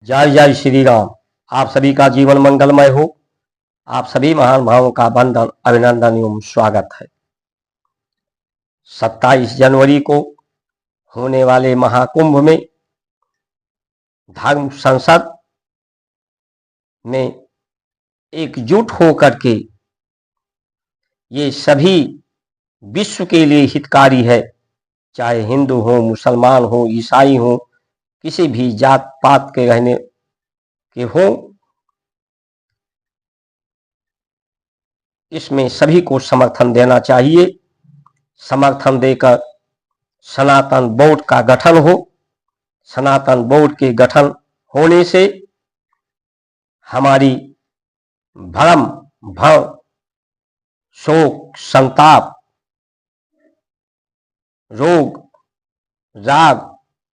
जय जय श्री राम। आप सभी का जीवन मंगलमय हो। आप सभी महान भावों का वंदन, अभिनंदन एवं स्वागत है। 27 जनवरी को होने वाले महाकुंभ में धर्म संसद में एकजुट होकर के ये सभी विश्व के लिए हितकारी है, चाहे हिंदू हो, मुसलमान हो, ईसाई हो, किसी भी जात पात के रहने के हो। इसमें सभी को समर्थन देना चाहिए। समर्थन देकर सनातन बोर्ड का गठन हो। सनातन बोर्ड के गठन होने से हमारी भ्रम, भव, शोक, संताप, रोग, राग,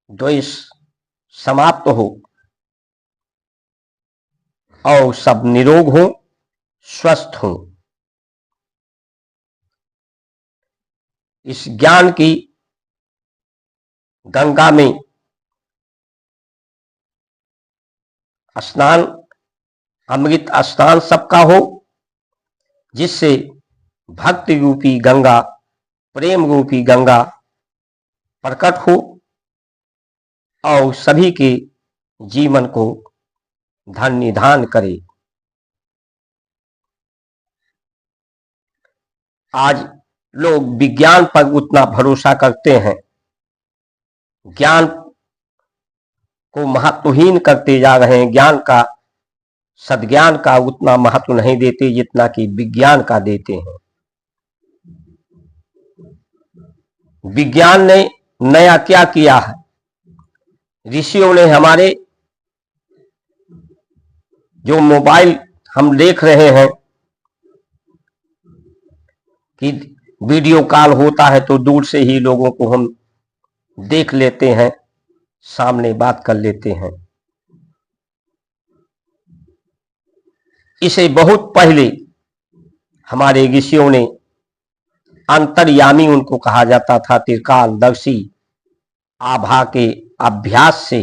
द्वेष समाप्त हो और सब निरोग हो, स्वस्थ हो। इस ज्ञान की गंगा में स्नान, अमृत स्नान सबका हो, जिससे भक्ति रूपी गंगा, प्रेम रूपी गंगा प्रकट हो और सभी के जीवन को धन्य धान करे। आज लोग विज्ञान पर उतना भरोसा करते हैं, ज्ञान को महत्वहीन करते जा रहे हैं। ज्ञान का, सद्ज्ञान का उतना महत्व नहीं देते जितना कि विज्ञान का देते हैं। विज्ञान ने नया क्या किया है? ऋषियों ने हमारे जो मोबाइल हम देख रहे हैं कि वीडियो कॉल होता है तो दूर से ही लोगों को हम देख लेते हैं, सामने बात कर लेते हैं। इसे बहुत पहले हमारे ऋषियों ने, अंतर्यामी उनको कहा जाता था, त्रिकालदर्शी, आभा के अभ्यास से,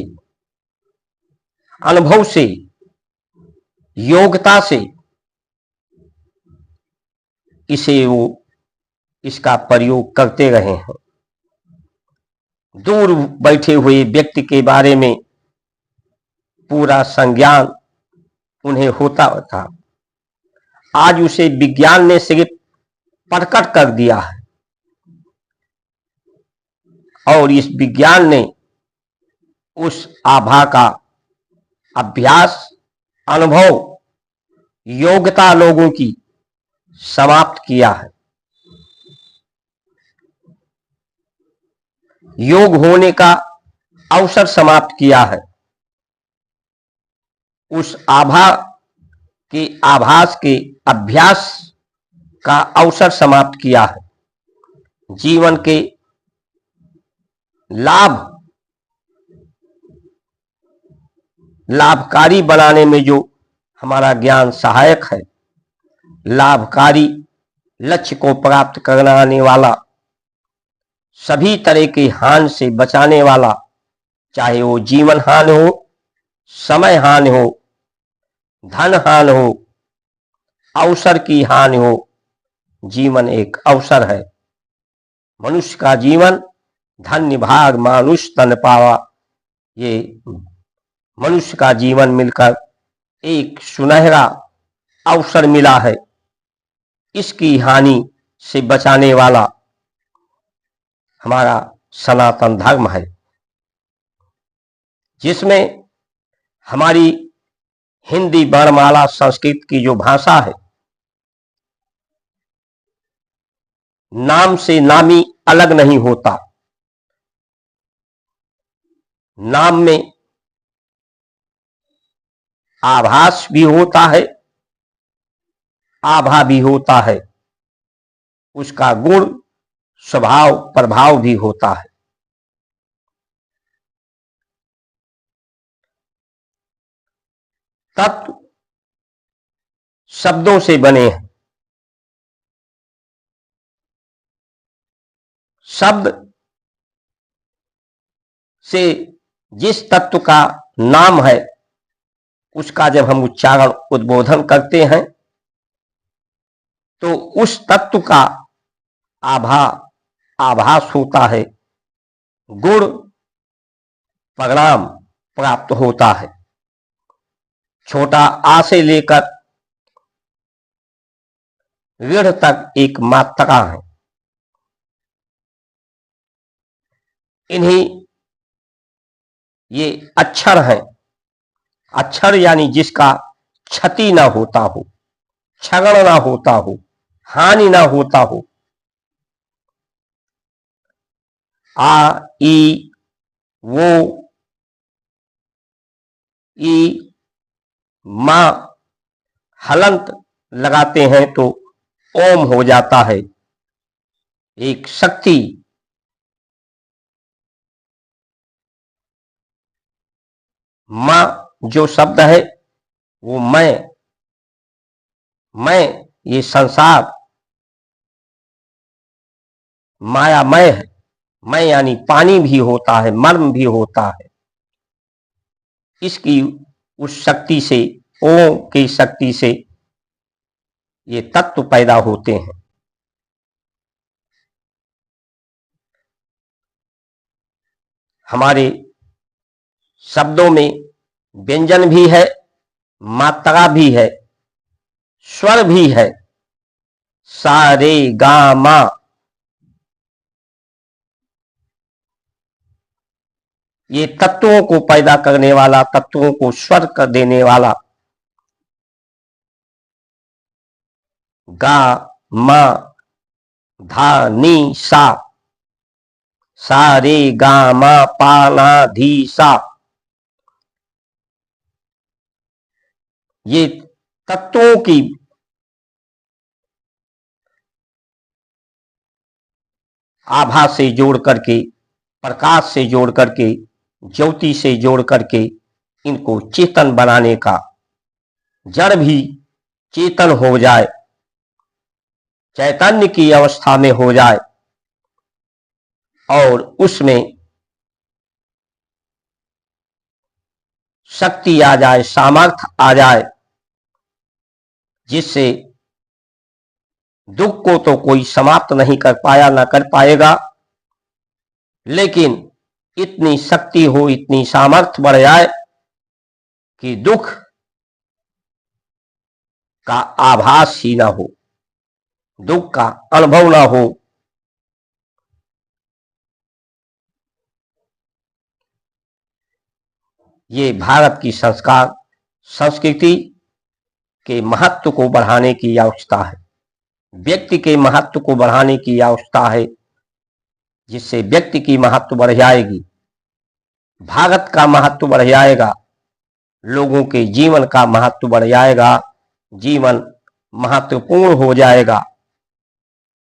अनुभव से, योग्यता से इसे वो इसका प्रयोग करते रहे हैं। दूर बैठे हुए व्यक्ति के बारे में पूरा संज्ञान उन्हें होता था। आज उसे विज्ञान ने सिर्फ प्रकट कर दिया है और इस विज्ञान ने उस आभा का अभ्यास, अनुभव, योग्यता लोगों की समाप्त किया है। योग होने का अवसर समाप्त किया है। उस आभा के आभास के अभ्यास का अवसर समाप्त किया है। जीवन के लाभकारी बनाने में जो हमारा ज्ञान सहायक है, लाभकारी लक्ष्य को प्राप्त कराने वाला, सभी तरह के हानि से बचाने वाला, चाहे वो जीवन हानि हो, समय हानि हो, धन हानि हो, अवसर की हानि हो। जीवन एक अवसर है। मनुष्य का जीवन धन्य भाग मानुष तन पावा। ये मनुष्य का जीवन मिलकर एक सुनहरा अवसर मिला है। इसकी हानि से बचाने वाला हमारा सनातन धर्म है, जिसमें हमारी हिंदी वर्णमाला संस्कृत की जो भाषा है, नाम से नामी अलग नहीं होता। नाम में आभास भी होता है, आभा भी होता है, उसका गुण, स्वभाव, प्रभाव भी होता है। तत्व शब्दों से बने हैं। शब्द से जिस तत्व का नाम है उसका जब हम उच्चारण उद्बोधन करते हैं तो उस तत्व का आभास होता है, गुण परिणाम प्राप्त होता है। छोटा आ से लेकर ऋण तक एक मात्रा है। इन्हीं ये अक्षर हैं। अक्षर यानी जिसका क्षति ना होता हो, क्षरण ना होता हो, हानि ना होता हो। आ, ई, वो, ई, मा हलंत लगाते हैं तो ओम हो जाता है। एक शक्ति, मां जो शब्द है वो मैं ये संसार मायामय है। मैं यानी पानी भी होता है, मर्म भी होता है। इसकी उस शक्ति से, ओम की शक्ति से ये तत्व पैदा होते हैं। हमारे शब्दों में व्यंजन भी है, मात्रा भी है, स्वर भी है। सा रे गा मा, ये तत्वों को पैदा करने वाला, तत्वों को स्वर कर देने वाला। गा मा धा नी सा, सा रे गा मा पा ना धी सा, ये तत्वों की आभा से जोड़ करके, प्रकाश से जोड़ करके, ज्योति से जोड़ करके इनको चेतन बनाने का, जड़ भी चेतन हो जाए, चैतन्य की अवस्था में हो जाए और उसमें शक्ति आ जाए, सामर्थ्य आ जाए, जिससे दुख को तो कोई समाप्त नहीं कर पाया, ना कर पाएगा, लेकिन इतनी शक्ति हो, इतनी सामर्थ्य बढ़ जाए कि दुख का आभास ही ना हो, दुख का अनुभव ना हो। ये भारत की संस्कार संस्कृति के महत्व को बढ़ाने की आवश्यकता है, व्यक्ति के महत्व को बढ़ाने की आवश्यकता है, जिससे व्यक्ति की महत्व बढ़ जाएगी, भारत का महत्व बढ़ जाएगा, लोगों के जीवन का महत्व बढ़ जाएगा, जीवन महत्वपूर्ण हो जाएगा,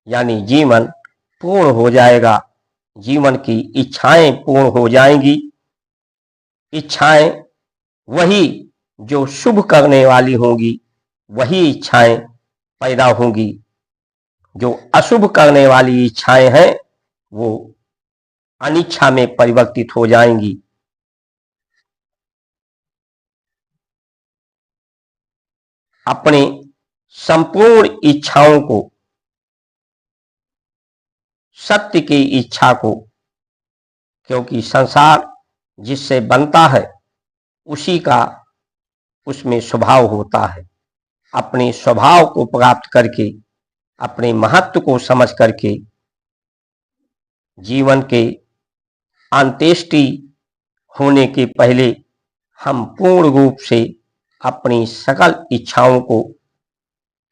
यानी जीवन पूर्ण हो जाएगा, जीवन की इच्छाएं पूर्ण हो जाएंगी। इच्छाएं वही जो शुभ करने वाली होंगी, वही इच्छाएं पैदा होंगी। जो अशुभ करने वाली इच्छाएं हैं वो अनिच्छा में परिवर्तित हो जाएंगी। अपने संपूर्ण इच्छाओं को, सत्य की इच्छा को, क्योंकि संसार जिससे बनता है उसी का उसमें स्वभाव होता है। अपने स्वभाव को प्राप्त करके, अपने महत्व को समझ करके जीवन के अंत्येष्टि होने के पहले हम पूर्ण रूप से अपनी सकल इच्छाओं को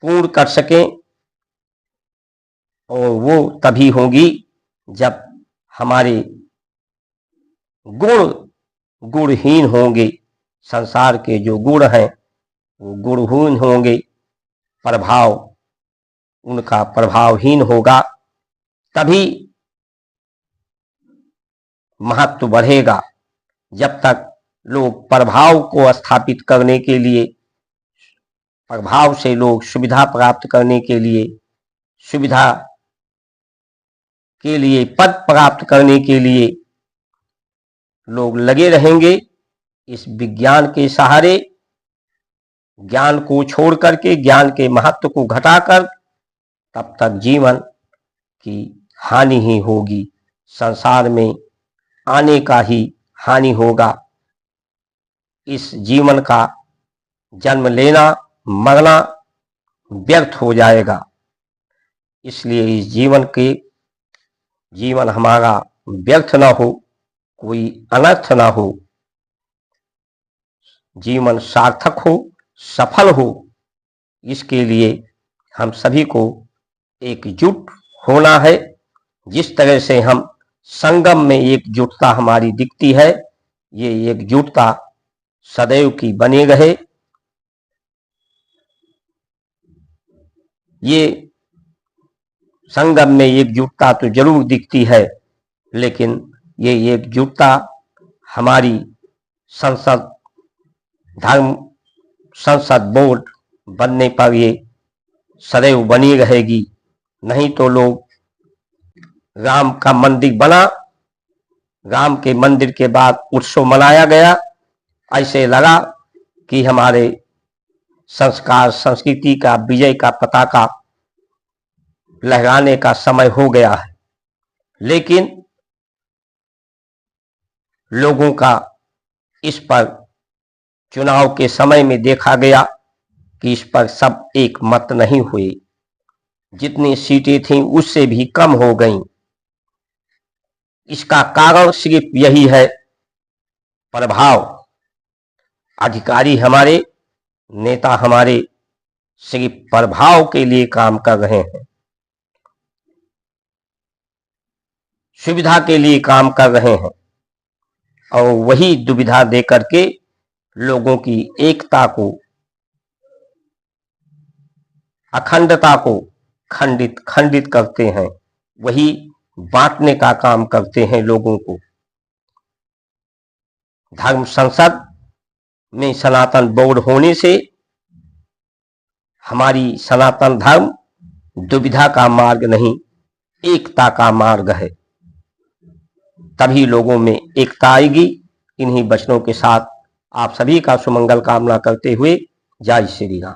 पूर्ण कर सकें, और वो तभी होगी जब हमारे गुण गुणहीन होंगे। संसार के जो गुण हैं वो गुणहीन होंगे, प्रभाव उनका प्रभावहीन होगा, तभी महत्व बढ़ेगा। जब तक लोग प्रभाव को स्थापित करने के लिए, प्रभाव से लोग सुविधा प्राप्त करने के लिए, सुविधा के लिए, पद प्राप्त करने के लिए लोग लगे रहेंगे इस विज्ञान के सहारे, ज्ञान को छोड़ करके, ज्ञान के महत्व को घटाकर, तब तक जीवन की हानि ही होगी, संसार में आने का ही हानि होगा। इस जीवन का जन्म लेना मरना व्यर्थ हो जाएगा। इसलिए इस जीवन हमारा व्यर्थ ना हो, कोई अनर्थ ना हो, जीवन सार्थक हो, सफल हो, इसके लिए हम सभी को एकजुट होना है। जिस तरह से हम संगम में एकजुटता हमारी दिखती है, ये एकजुटता सदैव की बनी रहे। ये संगम में एकजुटता तो जरूर दिखती है, लेकिन ये एकजुटता हमारी धर्म संसद बोर्ड बनने पर ये सदैव बनी रहेगी। नहीं तो लोग, राम का मंदिर बना, राम के मंदिर के बाद उत्सव मनाया गया, ऐसे लगा कि हमारे संस्कार संस्कृति का विजय का पताका लहराने का समय हो गया है। लेकिन लोगों का इस पर चुनाव के समय में देखा गया कि इस पर सब एक मत नहीं हुए, जितनी सीटें थीं उससे भी कम हो गईं। इसका कारण सिर्फ यही है, प्रभाव। अधिकारी हमारे, नेता हमारे सिर्फ प्रभाव के लिए काम कर रहे हैं, सुविधा के लिए काम कर रहे हैं, और वही दुविधा देकर के लोगों की एकता को, अखंडता को खंडित करते हैं, वही बांटने का काम करते हैं लोगों को। धर्म संसद में सनातन बोर्ड होने से हमारी सनातन धर्म दुविधा का मार्ग नहीं, एकता का मार्ग है। तभी लोगों में एकता आएगी। इन्हीं वचनों के साथ आप सभी का सुमंगल कामना करते हुए जय श्री राम।